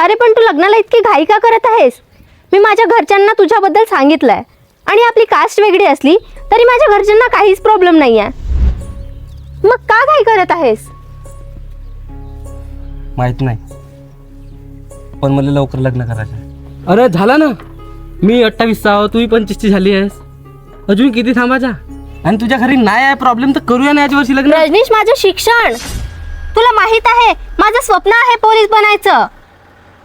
अरे पण तू लग्नाला इतकी घाई का करत आहेस? मी माझ्या घरच्यांना तुझ्याबद्दल सांगितलंय आणि आपली कास्ट वेगळी असली तरी माझ्या घरच्यांना काहीच प्रॉब्लेम नाही आहे. मग का घाई करत आहेस? माहित नाही, पण मला लवकर लग्न करायचं आहे. अरे झाला ना, मी 28 आहो, तूही 25 झाली आहेस. अजून किती थांबायचा? आणि तुझ्या घरी नाही आहे प्रॉब्लेम तर करूया ना याच्या वर्षी लग्न. रजनीश, माझं शिक्षण तुला माहित आहे, माझं स्वप्न आहे पोलीस बनायचं.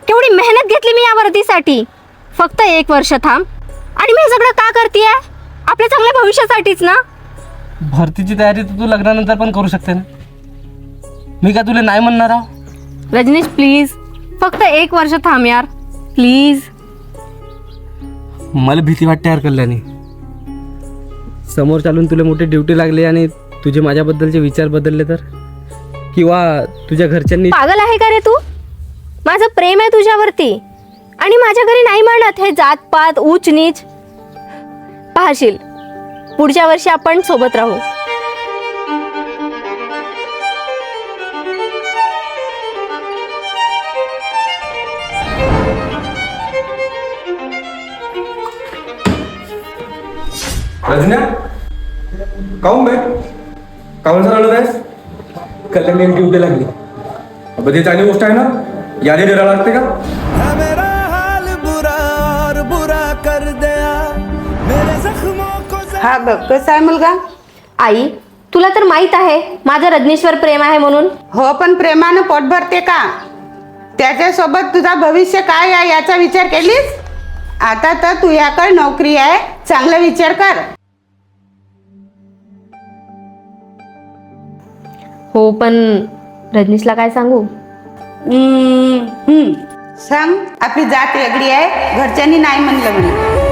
केवढी मेहनत घेतली मी या वर्दीसाठी. फक्त 1 वर्ष थांब आणि मी हे सगळं का करतेय? आपल्या चांगल्या भविष्यासाठीच ना. भरतीची तयारी तर तू लग्नानंतर पण करू शकते ना. मी का तुला नाही म्हणणार आहो? रजनीश प्लीज, फक्त 1 वर्ष थांब यार प्लीज. मला भीती वाटते यार कल्याणी. समोर चालून तुला मोठी ड्युटी लागली आणि तुझे माझ्याबद्दलचे विचार बदलले तर, किंवा तुझ्या घरच्यांनी. पागल आहे का रे तू? माझं प्रेम आहे तुझ्यावरती आणि माझ्या घरी नाही म्हणत हे जातपात ऊच नीच. पाहशील पुढच्या वर्षी आपण सोबत राहू. रजन्या, काहून बे काहून रडत आहेस? कल्याणी ड्युटी लागली. अब ती चांगली गोष्ट आहे ना, यादी डेरा लागते का? मेरा हाल बुरा और बुरा कर दिया मेरे जख्मों को. हा बघ कसा आहे मुलगा. आई, तुला तर माहित आहे माझं रजनीशवर प्रेम आहे म्हणून. हो, पण प्रेमानं पोट भरते का? त्याच्यासोबत तुझा भविष्य काय आहे याचा विचार केलीस? आता तर तुझ्याकडे नोकरी आहे, चांगला विचार कर. हो, पण रजनीशला काय सांगू? सांग, आपली जात वेगळी आहे, घरच्यांनी नाही म्हणलं म्हणे.